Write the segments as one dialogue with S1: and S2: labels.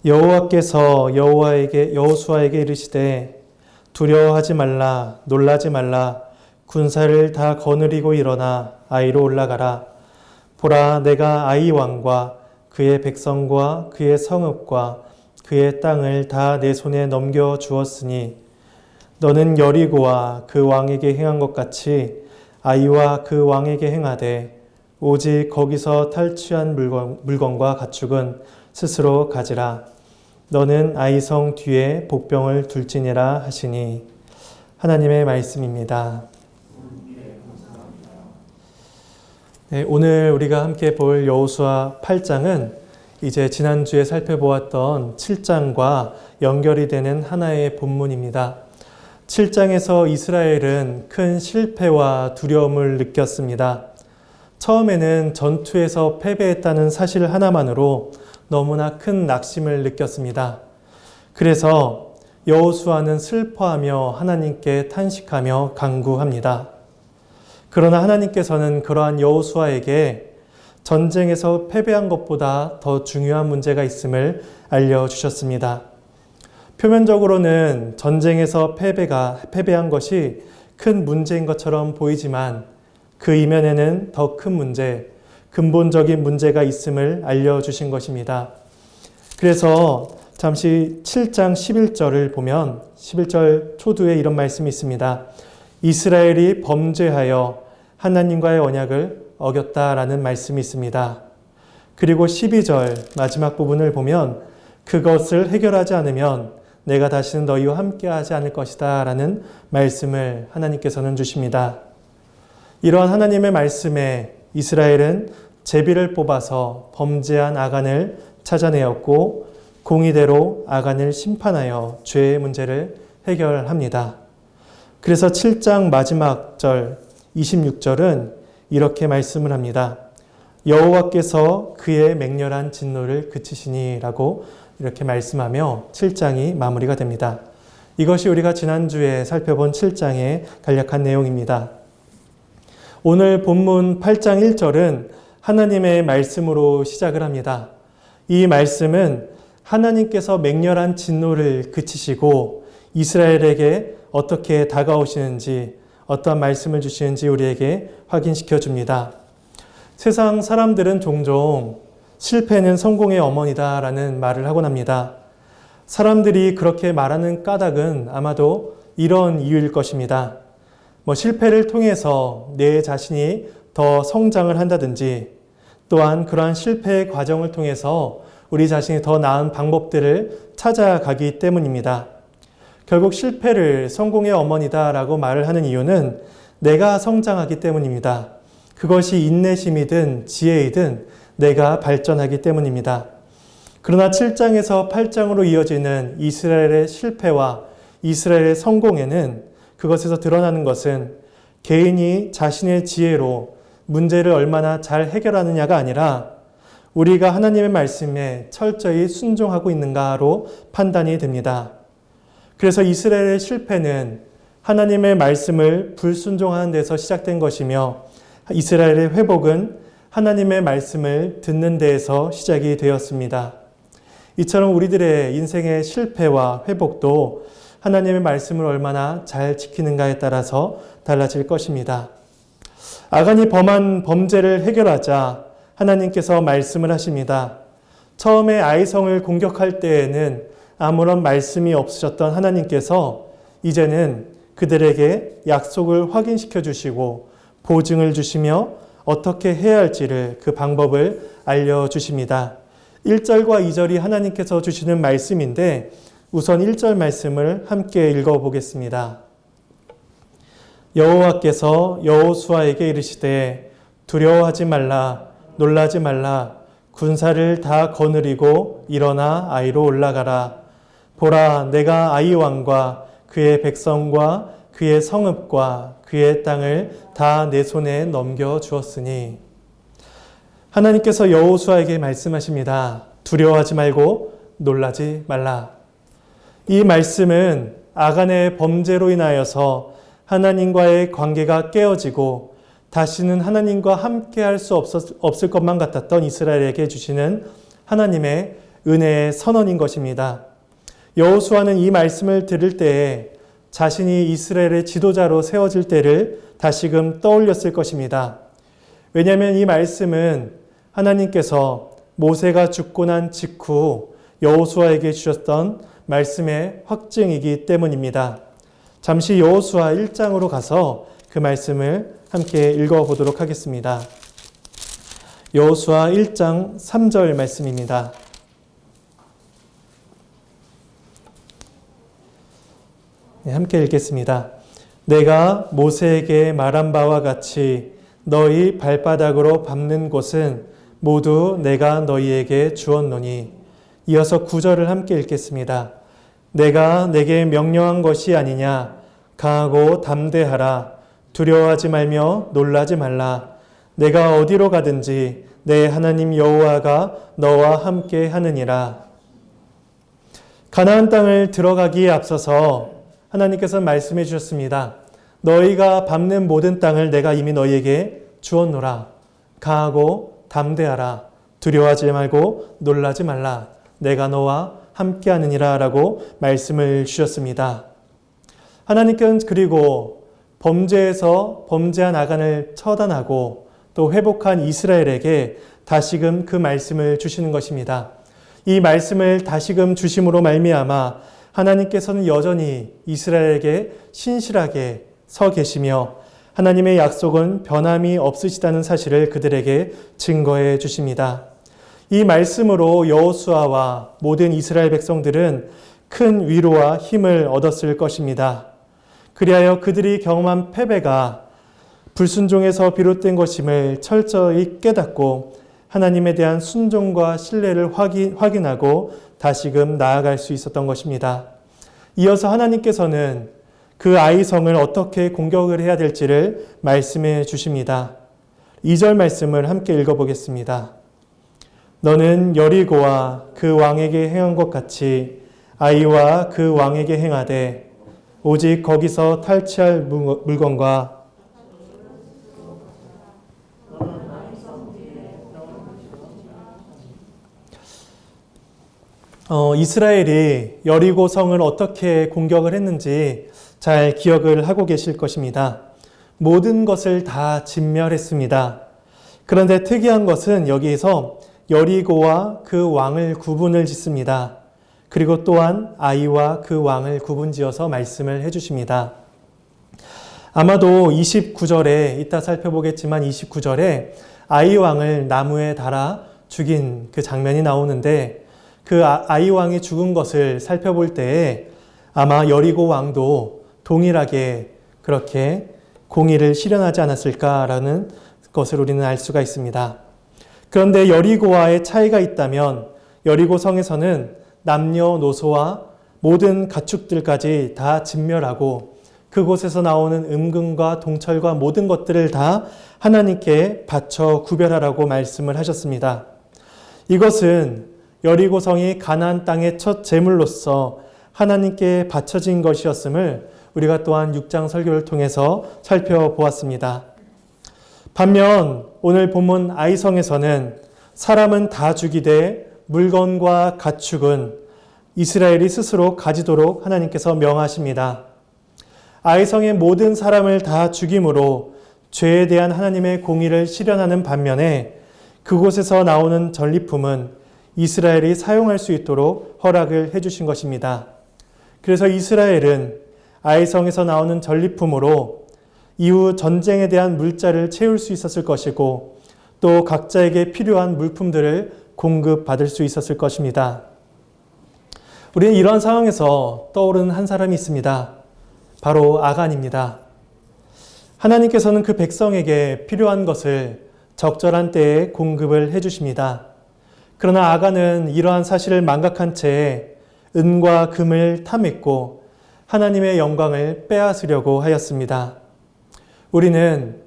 S1: 여호와께서 여호수아에게 이르시되 두려워하지 말라 놀라지 말라 군사를 다 거느리고 일어나 아이로 올라가라. 보라 내가 아이 왕과 그의 백성과 그의 성읍과 그의 땅을 다 내 손에 넘겨 주었으니 너는 여리고와 그 왕에게 행한 것 같이 아이와 그 왕에게 행하되 오직 거기서 탈취한 물건과 가축은 스스로 가지라. 너는 아이성 뒤에 복병을 둘지니라 하시니. 하나님의 말씀입니다. 네, 오늘 우리가 함께 볼 여호수아 8장은 이제 지난주에 살펴보았던 7장과 연결이 되는 하나의 본문입니다. 7장에서 이스라엘은 큰 실패와 두려움을 느꼈습니다. 처음에는 전투에서 패배했다는 사실 하나만으로 너무나 큰 낙심을 느꼈습니다. 그래서 여호수아는 슬퍼하며 하나님께 탄식하며 간구합니다. 그러나 하나님께서는 그러한 여호수아에게 전쟁에서 패배한 것보다 더 중요한 문제가 있음을 알려주셨습니다. 표면적으로는 전쟁에서 패배한 것이 큰 문제인 것처럼 보이지만 그 이면에는 더 큰 문제, 근본적인 문제가 있음을 알려주신 것입니다. 그래서 잠시 7장 11절을 보면 11절 초두에 이런 말씀이 있습니다. 이스라엘이 범죄하여 하나님과의 언약을 어겼다라는 말씀이 있습니다. 그리고 12절 마지막 부분을 보면 그것을 해결하지 않으면 내가 다시는 너희와 함께하지 않을 것이다 라는 말씀을 하나님께서는 주십니다. 이러한 하나님의 말씀에 이스라엘은 제비를 뽑아서 범죄한 아간을 찾아내었고 공의대로 아간을 심판하여 죄의 문제를 해결합니다. 그래서 7장 마지막 절 26절은 이렇게 말씀을 합니다. 여호와께서 그의 맹렬한 진노를 그치시니 라고 이렇게 말씀하며 7장이 마무리가 됩니다. 이것이 우리가 지난주에 살펴본 7장의 간략한 내용입니다. 오늘 본문 8장 1절은 하나님의 말씀으로 시작을 합니다. 이 말씀은 하나님께서 맹렬한 진노를 그치시고 이스라엘에게 어떻게 다가오시는지 어떠한 말씀을 주시는지 우리에게 확인시켜 줍니다. 세상 사람들은 종종 실패는 성공의 어머니다라는 말을 하곤 합니다. 사람들이 그렇게 말하는 까닭은 아마도 이런 이유일 것입니다. 실패를 통해서 내 자신이 더 성장을 한다든지 또한 그러한 실패의 과정을 통해서 우리 자신이 더 나은 방법들을 찾아가기 때문입니다. 결국 실패를 성공의 어머니다라고 말을 하는 이유는 내가 성장하기 때문입니다. 그것이 인내심이든 지혜이든 내가 발전하기 때문입니다. 그러나 7장에서 8장으로 이어지는 이스라엘의 실패와 이스라엘의 성공에는 그것에서 드러나는 것은 개인이 자신의 지혜로 문제를 얼마나 잘 해결하느냐가 아니라 우리가 하나님의 말씀에 철저히 순종하고 있는가로 판단이 됩니다. 그래서 이스라엘의 실패는 하나님의 말씀을 불순종하는 데서 시작된 것이며 이스라엘의 회복은 하나님의 말씀을 듣는 데에서 시작이 되었습니다. 이처럼 우리들의 인생의 실패와 회복도 하나님의 말씀을 얼마나 잘 지키는가에 따라서 달라질 것입니다. 아간이 범한 범죄를 해결하자 하나님께서 말씀을 하십니다. 처음에 아이성을 공격할 때에는 아무런 말씀이 없으셨던 하나님께서 이제는 그들에게 약속을 확인시켜 주시고 보증을 주시며 어떻게 해야 할지를 그 방법을 알려주십니다. 1절과 2절이 하나님께서 주시는 말씀인데 우선 1절 말씀을 함께 읽어보겠습니다. 여호와께서 여호수아에게 이르시되 두려워하지 말라 놀라지 말라 군사를 다 거느리고 일어나 아이로 올라가라. 보라 내가 아이 왕과 그의 백성과 그의 성읍과 그의 땅을 다 내 손에 넘겨 주었으니. 하나님께서 여호수아에게 말씀하십니다. 두려워하지 말고 놀라지 말라. 이 말씀은 아간의 범죄로 인하여서 하나님과의 관계가 깨어지고 다시는 하나님과 함께 할 수 없을 것만 같았던 이스라엘에게 주시는 하나님의 은혜의 선언인 것입니다. 여호수아는 이 말씀을 들을 때에 자신이 이스라엘의 지도자로 세워질 때를 다시금 떠올렸을 것입니다. 왜냐하면 이 말씀은 하나님께서 모세가 죽고 난 직후 여호수아에게 주셨던 말씀의 확증이기 때문입니다. 잠시 여호수아 1장으로 가서 그 말씀을 함께 읽어보도록 하겠습니다. 여호수아 1장 3절 말씀입니다. 네, 함께 읽겠습니다. 내가 모세에게 말한 바와 같이 너희 발바닥으로 밟는 곳은 모두 내가 너희에게 주었노니. 이어서 9절을 함께 읽겠습니다. 내가 내게 명령한 것이 아니냐. 강하고 담대하라. 두려워하지 말며 놀라지 말라. 내가 어디로 가든지 내 하나님 여호와가 너와 함께 하느니라. 가나안 땅을 들어가기에 앞서서 하나님께서 말씀해 주셨습니다. 너희가 밟는 모든 땅을 내가 이미 너희에게 주었노라. 강하고 담대하라. 두려워하지 말고 놀라지 말라. 내가 너와 함께 하느니라 라고 말씀을 주셨습니다. 하나님께서는 그리고 범죄에서 범죄한 아간을 처단하고 또 회복한 이스라엘에게 다시금 그 말씀을 주시는 것입니다. 이 말씀을 다시금 주심으로 말미암아 하나님께서는 여전히 이스라엘에게 신실하게 서 계시며 하나님의 약속은 변함이 없으시다는 사실을 그들에게 증거해 주십니다. 이 말씀으로 여호수아와 모든 이스라엘 백성들은 큰 위로와 힘을 얻었을 것입니다. 그리하여 그들이 경험한 패배가 불순종에서 비롯된 것임을 철저히 깨닫고 하나님에 대한 순종과 신뢰를 확인하고 다시금 나아갈 수 있었던 것입니다. 이어서 하나님께서는 그 아이성을 어떻게 공격을 해야 될지를 말씀해 주십니다. 2절 말씀을 함께 읽어보겠습니다. 너는 여리고와 그 왕에게 행한 것 같이 아이와 그 왕에게 행하되 오직 거기서 탈취할 물건과 이스라엘이 여리고 성을 어떻게 공격을 했는지 잘 기억을 하고 계실 것입니다. 모든 것을 다 진멸했습니다. 그런데 특이한 것은 여기에서 여리고와 그 왕을 구분을 짓습니다. 그리고 또한 아이와 그 왕을 구분지어서 말씀을 해주십니다. 아마도 29절에 이따 살펴보겠지만 29절에 아이 왕을 나무에 달아 죽인 그 장면이 나오는데 그 아이 왕이 죽은 것을 살펴볼 때에 아마 여리고 왕도 동일하게 그렇게 공의를 실현하지 않았을까라는 것을 우리는 알 수가 있습니다. 그런데 여리고와의 차이가 있다면 여리고 성에서는 남녀노소와 모든 가축들까지 다 진멸하고 그곳에서 나오는 음금과 동철과 모든 것들을 다 하나님께 바쳐 구별하라고 말씀을 하셨습니다. 이것은 여리고 성이 가나안 땅의 첫 제물로서 하나님께 바쳐진 것이었음을 우리가 또한 6장 설교를 통해서 살펴보았습니다. 반면 오늘 본문 아이성에서는 사람은 다 죽이되 물건과 가축은 이스라엘이 스스로 가지도록 하나님께서 명하십니다. 아이성의 모든 사람을 다 죽임으로 죄에 대한 하나님의 공의를 실현하는 반면에 그곳에서 나오는 전리품은 이스라엘이 사용할 수 있도록 허락을 해주신 것입니다. 그래서 이스라엘은 아이성에서 나오는 전리품으로 이후 전쟁에 대한 물자를 채울 수 있었을 것이고 또 각자에게 필요한 물품들을 공급받을 수 있었을 것입니다. 우리는 이런 상황에서 떠오르는 한 사람이 있습니다. 바로 아간입니다. 하나님께서는 그 백성에게 필요한 것을 적절한 때에 공급을 해주십니다. 그러나 아간은 이러한 사실을 망각한 채 은과 금을 탐했고 하나님의 영광을 빼앗으려고 하였습니다. 우리는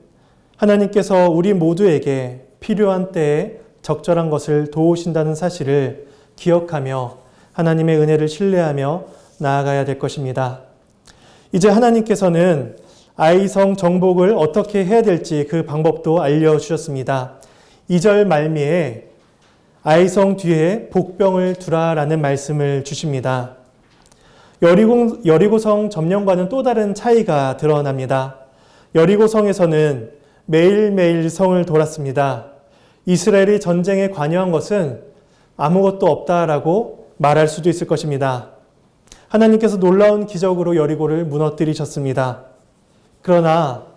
S1: 하나님께서 우리 모두에게 필요한 때에 적절한 것을 도우신다는 사실을 기억하며 하나님의 은혜를 신뢰하며 나아가야 될 것입니다. 이제 하나님께서는 아이성 정복을 어떻게 해야 될지 그 방법도 알려주셨습니다. 2절 말미에 아이성 뒤에 복병을 두라라는 말씀을 주십니다. 여리고성 점령과는 또 다른 차이가 드러납니다. 여리고성에서는 매일매일 성을 돌았습니다. 이스라엘이 전쟁에 관여한 것은 아무것도 없다라고 말할 수도 있을 것입니다. 하나님께서 놀라운 기적으로 여리고를 무너뜨리셨습니다. 그러나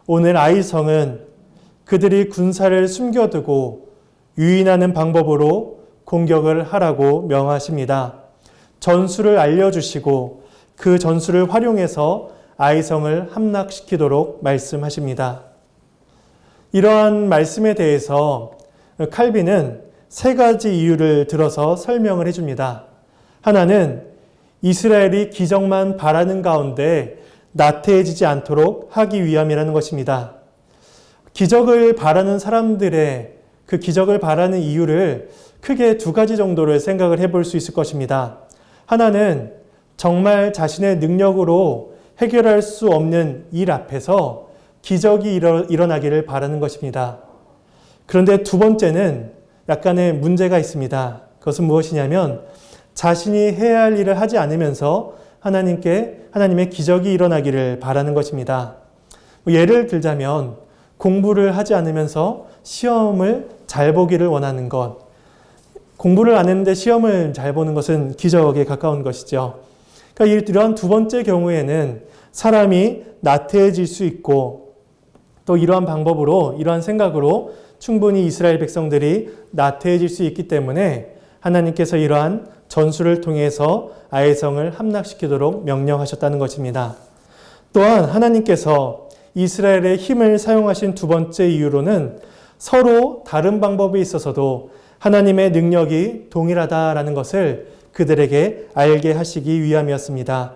S1: 오늘 아이성은 그들이 군사를 숨겨두고 유인하는 방법으로 공격을 하라고 명하십니다. 전술을 알려주시고 그 전술을 활용해서 아이성을 함락시키도록 말씀하십니다. 이러한 말씀에 대해서 칼빈은 세 가지 이유를 들어서 설명을 해줍니다. 하나는 이스라엘이 기적만 바라는 가운데 나태해지지 않도록 하기 위함이라는 것입니다. 기적을 바라는 사람들의 그 기적을 바라는 이유를 크게 두 가지 정도를 생각을 해볼 수 있을 것입니다. 하나는 정말 자신의 능력으로 해결할 수 없는 일 앞에서 기적이 일어나기를 바라는 것입니다. 그런데 두 번째는 약간의 문제가 있습니다. 그것은 무엇이냐면 자신이 해야 할 일을 하지 않으면서 하나님의 기적이 일어나기를 바라는 것입니다. 예를 들자면 공부를 하지 않으면서 시험을 잘 보기를 원하는 것. 공부를 안 했는데 시험을 잘 보는 것은 기적에 가까운 것이죠. 그러니까 이러한 두 번째 경우에는 사람이 나태해질 수 있고 또 이러한 방법으로, 이러한 생각으로 충분히 이스라엘 백성들이 나태해질 수 있기 때문에 하나님께서 이러한 전술을 통해서 아이성을 함락시키도록 명령하셨다는 것입니다. 또한 하나님께서 이스라엘의 힘을 사용하신 두 번째 이유로는 서로 다른 방법에 있어서도 하나님의 능력이 동일하다라는 것을 그들에게 알게 하시기 위함이었습니다.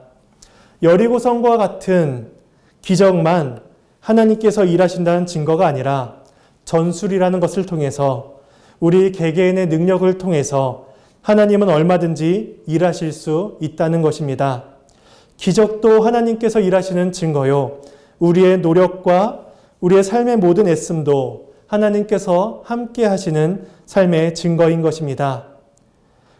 S1: 여리고성과 같은 기적만 하나님께서 일하신다는 증거가 아니라 전술이라는 것을 통해서 우리 개개인의 능력을 통해서 하나님은 얼마든지 일하실 수 있다는 것입니다. 기적도 하나님께서 일하시는 증거요. 우리의 노력과 우리의 삶의 모든 애씀도 하나님께서 함께 하시는 삶의 증거인 것입니다.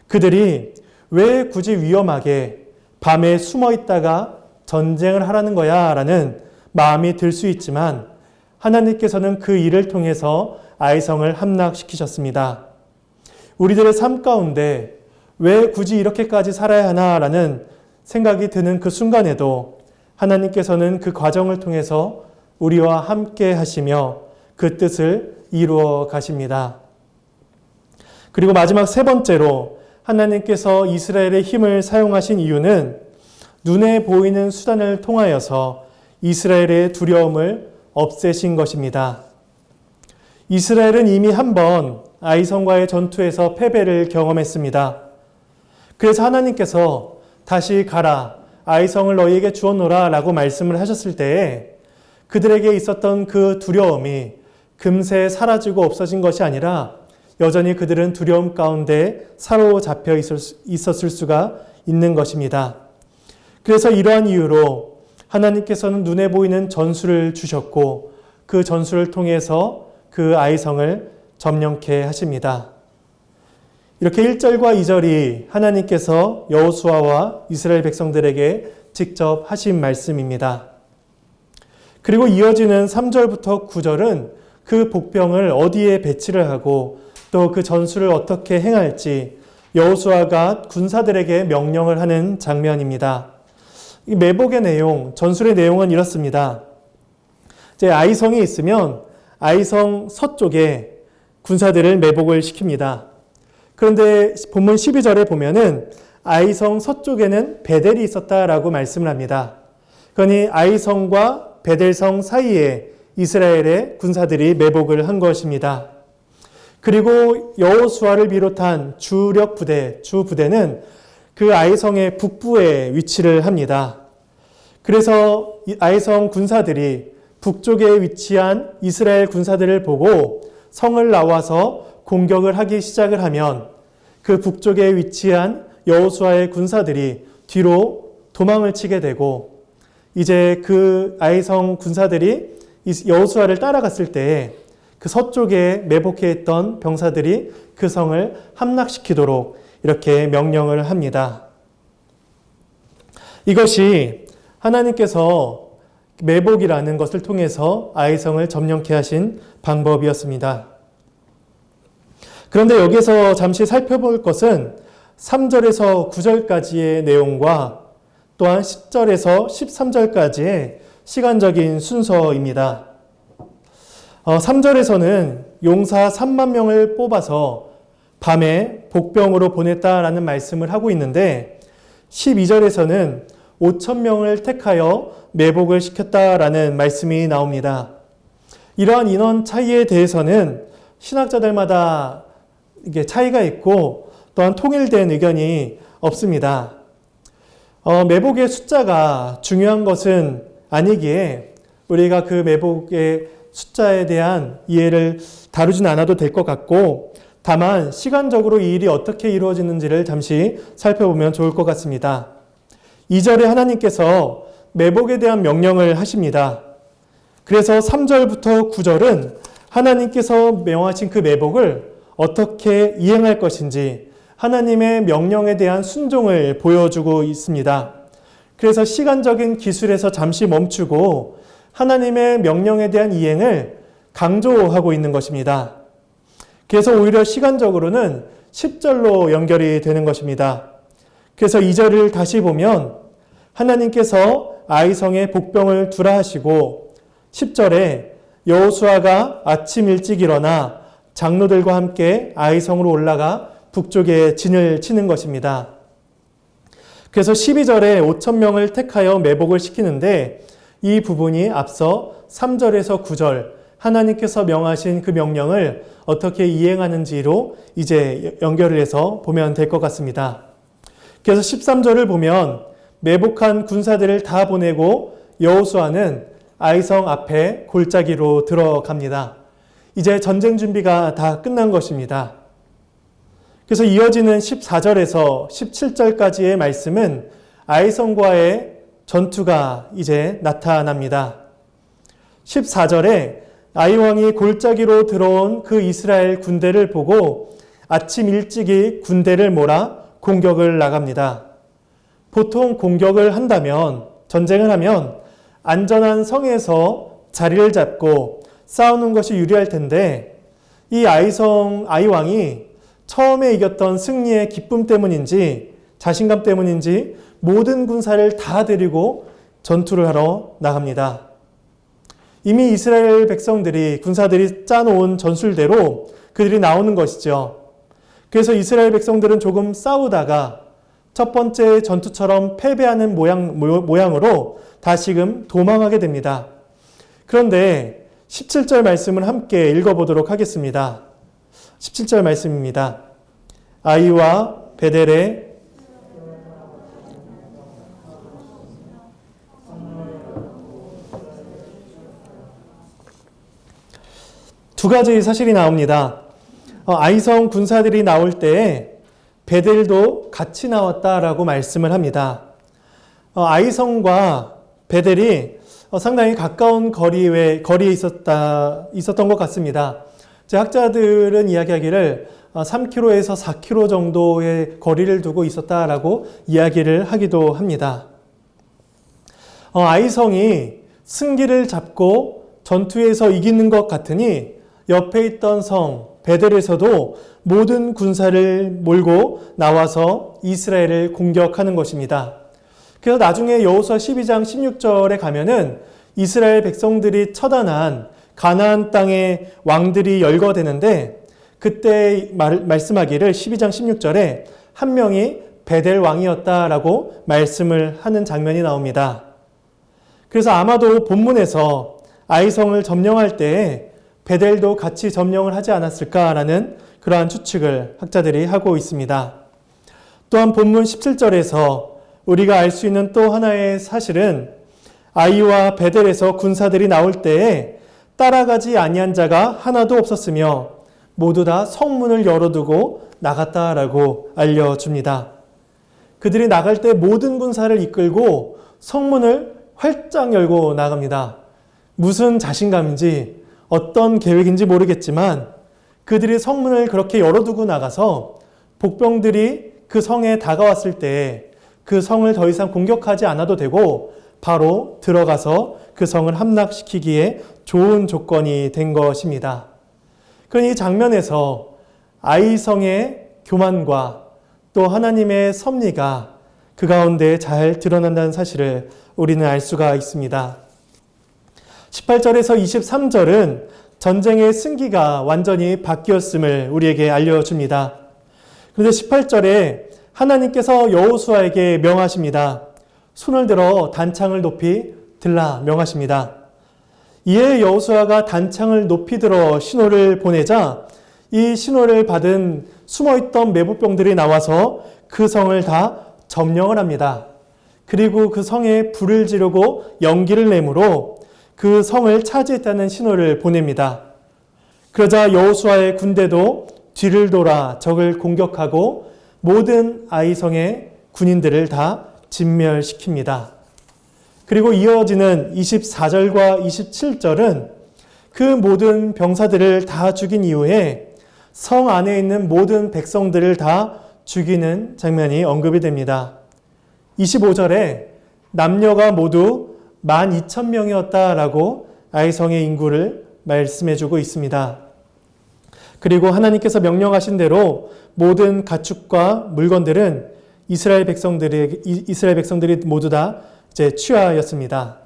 S1: 그들이 왜 굳이 위험하게 밤에 숨어 있다가 전쟁을 하라는 거야 라는 마음이 들 수 있지만 하나님께서는 그 일을 통해서 아이성을 함락시키셨습니다. 우리들의 삶 가운데 왜 굳이 이렇게까지 살아야 하나라는 생각이 드는 그 순간에도 하나님께서는 그 과정을 통해서 우리와 함께 하시며 그 뜻을 이루어 가십니다. 그리고 마지막 세 번째로 하나님께서 이스라엘의 힘을 사용하신 이유는 눈에 보이는 수단을 통하여서 이스라엘의 두려움을 없애신 것입니다. 이스라엘은 이미 한번 아이성과의 전투에서 패배를 경험했습니다. 그래서 하나님께서 다시 가라, 아이성을 너희에게 주었노라 라고 말씀을 하셨을 때에 그들에게 있었던 그 두려움이 금세 사라지고 없어진 것이 아니라 여전히 그들은 두려움 가운데 사로잡혀 있었을 수가 있는 것입니다. 그래서 이러한 이유로 하나님께서는 눈에 보이는 전술을 주셨고 그 전술을 통해서 그 아이성을 점령케 하십니다. 이렇게 1절과 2절이 하나님께서 여호수아와 이스라엘 백성들에게 직접 하신 말씀입니다. 그리고 이어지는 3절부터 9절은 그 복병을 어디에 배치를 하고 또 그 전술을 어떻게 행할지 여호수아가 군사들에게 명령을 하는 장면입니다. 이 매복의 내용, 전술의 내용은 이렇습니다. 이제 아이성이 있으면 아이성 서쪽에 군사들을 매복을 시킵니다. 그런데 본문 12절에 보면은 아이성 서쪽에는 베델이 있었다라고 말씀을 합니다. 그러니 아이성과 베델성 사이에 이스라엘의 군사들이 매복을 한 것입니다. 그리고 여호수아를 비롯한 주력 부대, 주 부대는 그 아이성의 북부에 위치를 합니다. 그래서 아이성 군사들이 북쪽에 위치한 이스라엘 군사들을 보고 성을 나와서 공격을 하기 시작을 하면 그 북쪽에 위치한 여호수아의 군사들이 뒤로 도망을 치게 되고 이제 그 아이성 군사들이 여호수아를 따라갔을 때 그 서쪽에 매복해 있던 병사들이 그 성을 함락시키도록 이렇게 명령을 합니다. 이것이 하나님께서 매복이라는 것을 통해서 아이성을 점령케 하신 방법이었습니다. 그런데 여기서 잠시 살펴볼 것은 3절에서 9절까지의 내용과 또한 10절에서 13절까지의 시간적인 순서입니다. 3절에서는 용사 3만 명을 뽑아서 밤에 복병으로 보냈다라는 말씀을 하고 있는데 12절에서는 5천 명을 택하여 매복을 시켰다라는 말씀이 나옵니다. 이러한 인원 차이에 대해서는 신학자들마다 이게 차이가 있고 또한 통일된 의견이 없습니다. 매복의 숫자가 중요한 것은 아니기에 우리가 그 매복의 숫자에 대한 이해를 다루진 않아도 될 것 같고 다만 시간적으로 이 일이 어떻게 이루어지는지를 잠시 살펴보면 좋을 것 같습니다. 2절에 하나님께서 매복에 대한 명령을 하십니다. 그래서 3절부터 9절은 하나님께서 명하신 그 매복을 어떻게 이행할 것인지 하나님의 명령에 대한 순종을 보여주고 있습니다. 그래서 시간적인 기술에서 잠시 멈추고 하나님의 명령에 대한 이행을 강조하고 있는 것입니다. 그래서 오히려 시간적으로는 10절로 연결이 되는 것입니다. 그래서 2절을 다시 보면 하나님께서 아이성에 복병을 두라 하시고 10절에 여호수아가 아침 일찍 일어나 장로들과 함께 아이성으로 올라가 북쪽에 진을 치는 것입니다. 그래서 12절에 5천 명을 택하여 매복을 시키는데 이 부분이 앞서 3절에서 9절 하나님께서 명하신 그 명령을 어떻게 이행하는지로 이제 연결을 해서 보면 될 것 같습니다. 그래서 13절을 보면 매복한 군사들을 다 보내고 여호수아는 아이성 앞에 골짜기로 들어갑니다. 이제 전쟁 준비가 다 끝난 것입니다. 그래서 이어지는 14절에서 17절까지의 말씀은 아이성과의 전투가 이제 나타납니다. 14절에 아이 왕이 골짜기로 들어온 그 이스라엘 군대를 보고 아침 일찍이 군대를 몰아 공격을 나갑니다. 보통 공격을 한다면, 전쟁을 하면 안전한 성에서 자리를 잡고 싸우는 것이 유리할 텐데 이 아이 왕이 처음에 이겼던 승리의 기쁨 때문인지 자신감 때문인지 모든 군사를 다 데리고 전투를 하러 나갑니다. 이미 이스라엘 백성들이 군사들이 짜놓은 전술대로 그들이 나오는 것이죠. 그래서 이스라엘 백성들은 조금 싸우다가 첫 번째 전투처럼 패배하는 모양으로 다시금 도망하게 됩니다. 그런데 17절 말씀을 함께 읽어보도록 하겠습니다. 17절 말씀입니다. 아이와 베델의 두 가지 사실이 나옵니다. 아이성 군사들이 나올 때에 베델도 같이 나왔다라고 말씀을 합니다. 아이성과 베델이 상당히 가까운 거리에 있었던 것 같습니다. 학자들은 이야기하기를 3km에서 4km 정도의 거리를 두고 있었다라고 이야기를 하기도 합니다. 아이성이 승기를 잡고 전투에서 이기는 것 같으니 옆에 있던 성 베델에서도 모든 군사를 몰고 나와서 이스라엘을 공격하는 것입니다. 그래서 나중에 여호수아 12장 16절에 가면은 이스라엘 백성들이 처단한 가나안 땅의 왕들이 열거되는데 그때 말씀하기를 12장 16절에 한 명이 베델 왕이었다라고 말씀을 하는 장면이 나옵니다. 그래서 아마도 본문에서 아이성을 점령할 때에 베델도 같이 점령을 하지 않았을까라는 그러한 추측을 학자들이 하고 있습니다. 또한 본문 17절에서 우리가 알 수 있는 또 하나의 사실은 아이와 베델에서 군사들이 나올 때에 따라가지 아니한 자가 하나도 없었으며 모두 다 성문을 열어두고 나갔다라고 알려줍니다. 그들이 나갈 때 모든 군사를 이끌고 성문을 활짝 열고 나갑니다. 무슨 자신감인지 어떤 계획인지 모르겠지만 그들이 성문을 그렇게 열어두고 나가서 복병들이 그 성에 다가왔을 때 그 성을 더 이상 공격하지 않아도 되고 바로 들어가서 그 성을 함락시키기에 좋은 조건이 된 것입니다. 그러니 이 장면에서 아이성의 교만과 또 하나님의 섭리가 그 가운데 잘 드러난다는 사실을 우리는 알 수가 있습니다. 18절에서 23절은 전쟁의 승기가 완전히 바뀌었음을 우리에게 알려줍니다. 그런데 18절에 하나님께서 여호수아에게 명하십니다. 손을 들어 단창을 높이 들라 명하십니다. 이에 여호수아가 단창을 높이 들어 신호를 보내자 이 신호를 받은 숨어있던 매복병들이 나와서 그 성을 다 점령을 합니다. 그리고 그 성에 불을 지르고 연기를 내므로 그 성을 차지했다는 신호를 보냅니다. 그러자 여호수아의 군대도 뒤를 돌아 적을 공격하고 모든 아이성의 군인들을 다 진멸시킵니다. 그리고 이어지는 24절과 27절은 그 모든 병사들을 다 죽인 이후에 성 안에 있는 모든 백성들을 다 죽이는 장면이 언급이 됩니다. 25절에 남녀가 모두 12,000명이었다라고 아이성의 인구를 말씀해주고 있습니다. 그리고 하나님께서 명령하신 대로 모든 가축과 물건들은 이스라엘 백성들이 모두 다 이제 취하였습니다.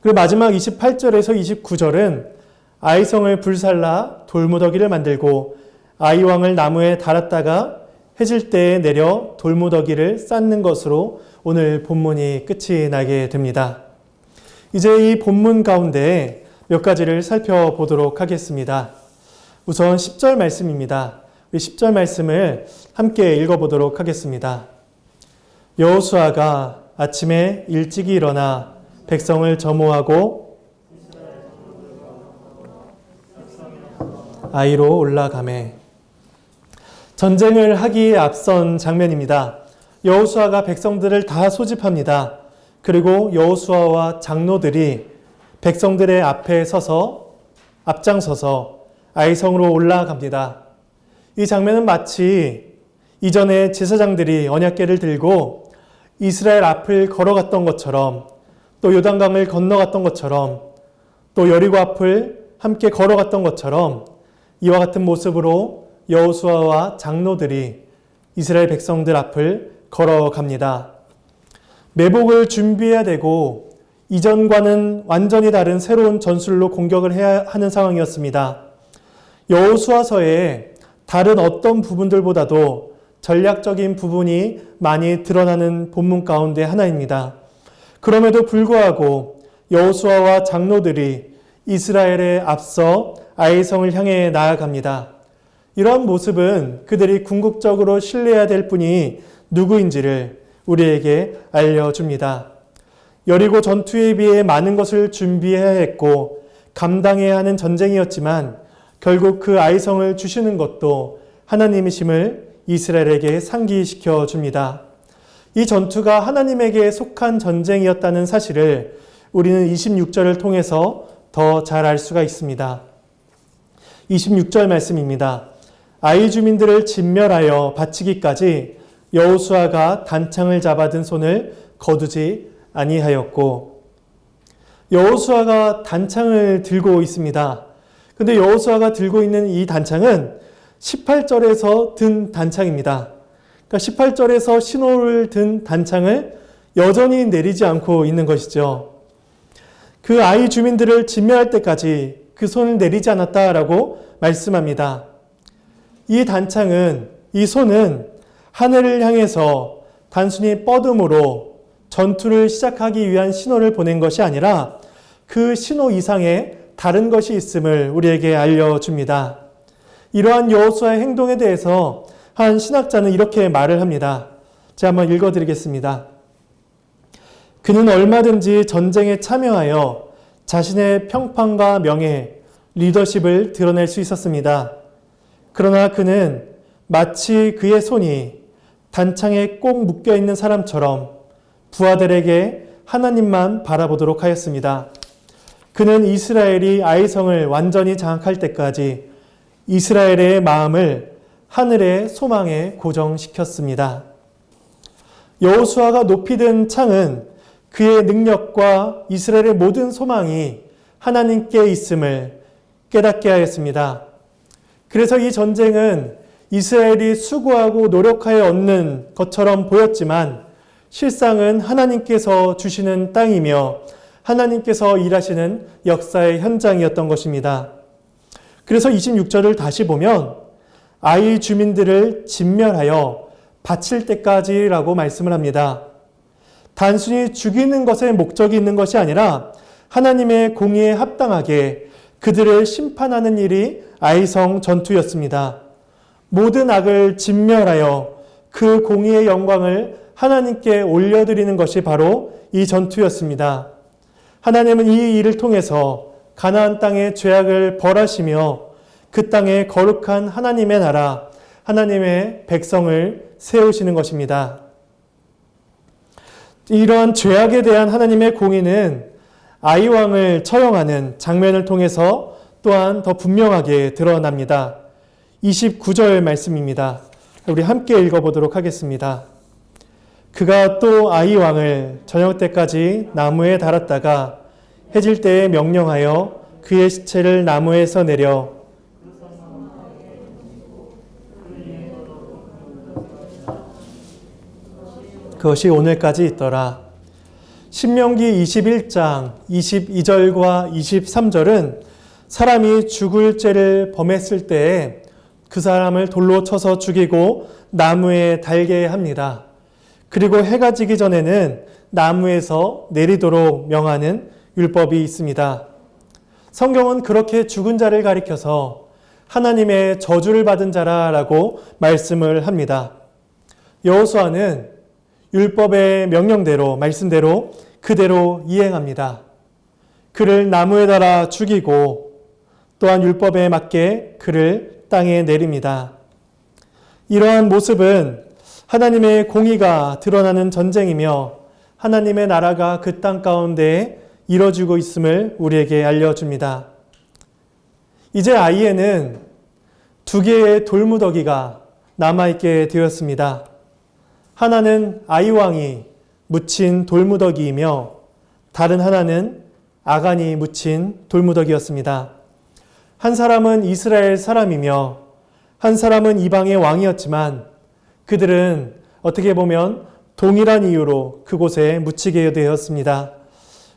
S1: 그리고 마지막 28절에서 29절은 아이성을 불살라 돌무더기를 만들고 아이왕을 나무에 달았다가 해질 때에 내려 돌무더기를 쌓는 것으로 오늘 본문이 끝이 나게 됩니다. 이제 이 본문 가운데 몇 가지를 살펴보도록 하겠습니다. 우선 10절 말씀입니다. 10절 말씀을 함께 읽어보도록 하겠습니다. 여호수아가 아침에 일찍이 일어나 백성을 점호하고 아이로 올라가매. 전쟁을 하기에 앞선 장면입니다. 여호수아가 백성들을 다 소집합니다. 그리고 여호수아와 장로들이 백성들의 앞에 앞장서서 아이성으로 올라갑니다. 이 장면은 마치 이전에 제사장들이 언약궤를 들고 이스라엘 앞을 걸어갔던 것처럼, 또 요단강을 건너갔던 것처럼, 또 여리고 앞을 함께 걸어갔던 것처럼 이와 같은 모습으로 여호수아와 장로들이 이스라엘 백성들 앞을 걸어갑니다. 매복을 준비해야 되고 이전과는 완전히 다른 새로운 전술로 공격을 해야 하는 상황이었습니다. 여호수아서에 다른 어떤 부분들보다도 전략적인 부분이 많이 드러나는 본문 가운데 하나입니다. 그럼에도 불구하고 여호수아와 장로들이 이스라엘에 앞서 아이성을 향해 나아갑니다. 이런 모습은 그들이 궁극적으로 신뢰해야 될 분이 누구인지를 우리에게 알려줍니다. 여리고 전투에 비해 많은 것을 준비해야 했고 감당해야 하는 전쟁이었지만 결국 그 아이성을 주시는 것도 하나님이심을 이스라엘에게 상기시켜 줍니다. 이 전투가 하나님에게 속한 전쟁이었다는 사실을 우리는 26절을 통해서 더 잘 알 수가 있습니다. 26절 말씀입니다. 아이 주민들을 진멸하여 바치기까지 여호수아가 단창을 잡아든 손을 거두지 아니하였고, 여호수아가 단창을 들고 있습니다. 근데 여호수아가 들고 있는 이 단창은 18절에서 든 단창입니다. 그러니까 18절에서 신호를 든 단창을 여전히 내리지 않고 있는 것이죠. 그 아이 주민들을 진멸할 때까지 그 손을 내리지 않았다라고 말씀합니다. 이 단창은, 이 손은 하늘을 향해서 단순히 뻗음으로 전투를 시작하기 위한 신호를 보낸 것이 아니라 그 신호 이상의 다른 것이 있음을 우리에게 알려줍니다. 이러한 여호수아의 행동에 대해서 한 신학자는 이렇게 말을 합니다. 제가 한번 읽어드리겠습니다. 그는 얼마든지 전쟁에 참여하여 자신의 평판과 명예, 리더십을 드러낼 수 있었습니다. 그러나 그는 마치 그의 손이 단창에 꼭 묶여있는 사람처럼 부하들에게 하나님만 바라보도록 하였습니다. 그는 이스라엘이 아이성을 완전히 장악할 때까지 이스라엘의 마음을 하늘의 소망에 고정시켰습니다. 여호수아가 높이 든 창은 그의 능력과 이스라엘의 모든 소망이 하나님께 있음을 깨닫게 하였습니다. 그래서 이 전쟁은 이스라엘이 수고하고 노력하여 얻는 것처럼 보였지만 실상은 하나님께서 주시는 땅이며 하나님께서 일하시는 역사의 현장이었던 것입니다. 그래서 26절을 다시 보면 아이 주민들을 진멸하여 바칠 때까지라고 말씀을 합니다. 단순히 죽이는 것에 목적이 있는 것이 아니라 하나님의 공의에 합당하게 그들을 심판하는 일이 아이성 전투였습니다. 모든 악을 진멸하여 그 공의의 영광을 하나님께 올려드리는 것이 바로 이 전투였습니다. 하나님은 이 일을 통해서 가나안 땅의 죄악을 벌하시며 그 땅에 거룩한 하나님의 나라, 하나님의 백성을 세우시는 것입니다. 이러한 죄악에 대한 하나님의 공의는 아이 왕을 처형하는 장면을 통해서 또한 더 분명하게 드러납니다. 29절 말씀입니다. 우리 함께 읽어보도록 하겠습니다. 그가 또 아이 왕을 저녁 때까지 나무에 달았다가 해질 때에 명령하여 그의 시체를 나무에서 내려 그것이 오늘까지 있더라. 신명기 21장 22절과 23절은 사람이 죽을 죄를 범했을 때에 그 사람을 돌로 쳐서 죽이고 나무에 달게 합니다. 그리고 해가 지기 전에는 나무에서 내리도록 명하는 율법이 있습니다. 성경은 그렇게 죽은 자를 가리켜서 하나님의 저주를 받은 자라라고 말씀을 합니다. 여호수아는 율법의 명령대로 말씀대로 그대로 이행합니다. 그를 나무에 달아 죽이고 또한 율법에 맞게 그를 땅에 내립니다. 이러한 모습은 하나님의 공의가 드러나는 전쟁이며 하나님의 나라가 그 땅 가운데 이뤄지고 있음을 우리에게 알려줍니다. 이제 아이에는 2개의 돌무더기가 남아있게 되었습니다. 하나는 아이왕이 묻힌 돌무더기이며 다른 하나는 아간이 묻힌 돌무더기였습니다. 한 사람은 이스라엘 사람이며 한 사람은 이방의 왕이었지만 그들은 어떻게 보면 동일한 이유로 그곳에 묻히게 되었습니다.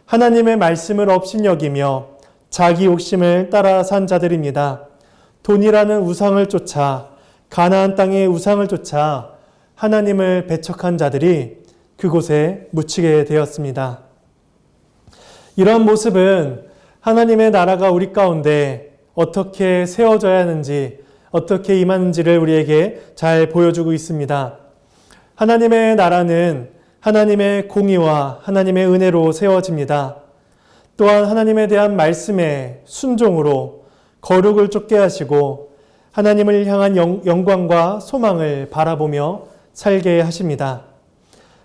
S1: 하나님의 말씀을 업신여기며 자기 욕심을 따라 산 자들입니다. 돈이라는 우상을 쫓아 가나안 땅의 우상을 쫓아 하나님을 배척한 자들이 그곳에 묻히게 되었습니다. 이런 모습은 하나님의 나라가 우리 가운데 어떻게 세워져야 하는지, 어떻게 임하는지를 우리에게 잘 보여주고 있습니다. 하나님의 나라는 하나님의 공의와 하나님의 은혜로 세워집니다. 또한 하나님에 대한 말씀에 순종으로 거룩을 쫓게 하시고 하나님을 향한 영광과 소망을 바라보며 살게 하십니다.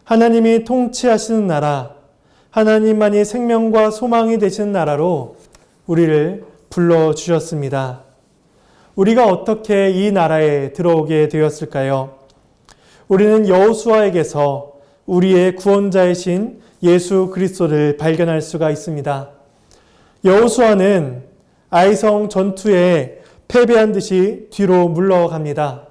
S1: 하나님이 통치하시는 나라, 하나님만이 생명과 소망이 되시는 나라로 우리를 불러주셨습니다. 우리가 어떻게 이 나라에 들어오게 되었을까요? 우리는 여호수아에게서 우리의 구원자이신 예수 그리스도를 발견할 수가 있습니다. 여호수아는 아이성 전투에 패배한 듯이 뒤로 물러갑니다.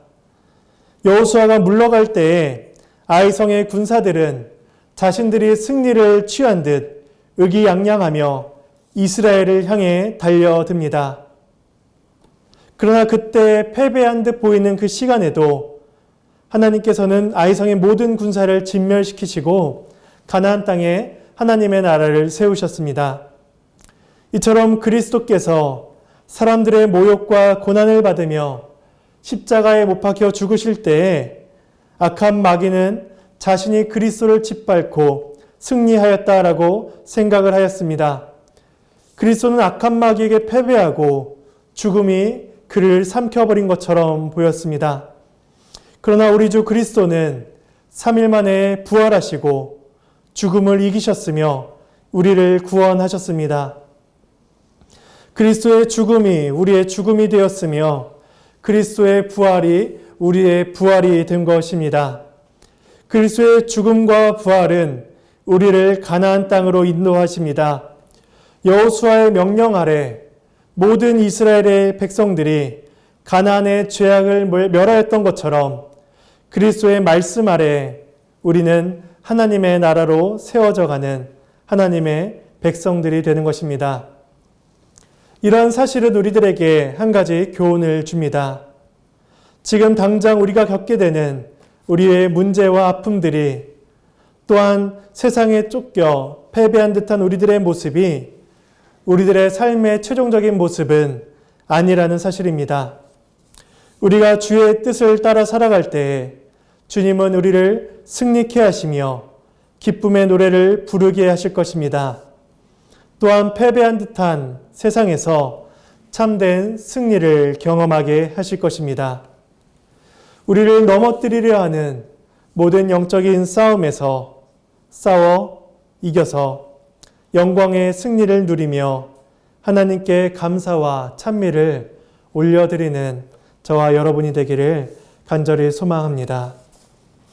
S1: 여호수아가 물러갈 때에 아이성의 군사들은 자신들이 승리를 취한 듯 의기양양하며 이스라엘을 향해 달려듭니다. 그러나 그때 패배한 듯 보이는 그 시간에도 하나님께서는 아이성의 모든 군사를 진멸시키시고 가나안 땅에 하나님의 나라를 세우셨습니다. 이처럼 그리스도께서 사람들의 모욕과 고난을 받으며 십자가에 못 박혀 죽으실 때에 악한 마귀는 자신이 그리스도를 짓밟고 승리하였다라고 생각을 하였습니다. 그리스도는 악한 마귀에게 패배하고 죽음이 그를 삼켜버린 것처럼 보였습니다. 그러나 우리 주 그리스도는 3일 만에 부활하시고 죽음을 이기셨으며 우리를 구원하셨습니다. 그리스도의 죽음이 우리의 죽음이 되었으며 그리스도의 부활이 우리의 부활이 된 것입니다. 그리스도의 죽음과 부활은 우리를 가나안 땅으로 인도하십니다. 여호수아의 명령 아래 모든 이스라엘의 백성들이 가나안의 죄악을 멸하였던 것처럼 그리스도의 말씀 아래 우리는 하나님의 나라로 세워져 가는 하나님의 백성들이 되는 것입니다. 이런 사실은 우리들에게 한 가지 교훈을 줍니다. 지금 당장 우리가 겪게 되는 우리의 문제와 아픔들이 또한 세상에 쫓겨 패배한 듯한 우리들의 모습이 우리들의 삶의 최종적인 모습은 아니라는 사실입니다. 우리가 주의 뜻을 따라 살아갈 때에 주님은 우리를 승리케 하시며 기쁨의 노래를 부르게 하실 것입니다. 또한 패배한 듯한 세상에서 참된 승리를 경험하게 하실 것입니다. 우리를 넘어뜨리려 하는 모든 영적인 싸움에서 싸워 이겨서 영광의 승리를 누리며 하나님께 감사와 찬미를 올려드리는 저와 여러분이 되기를 간절히 소망합니다.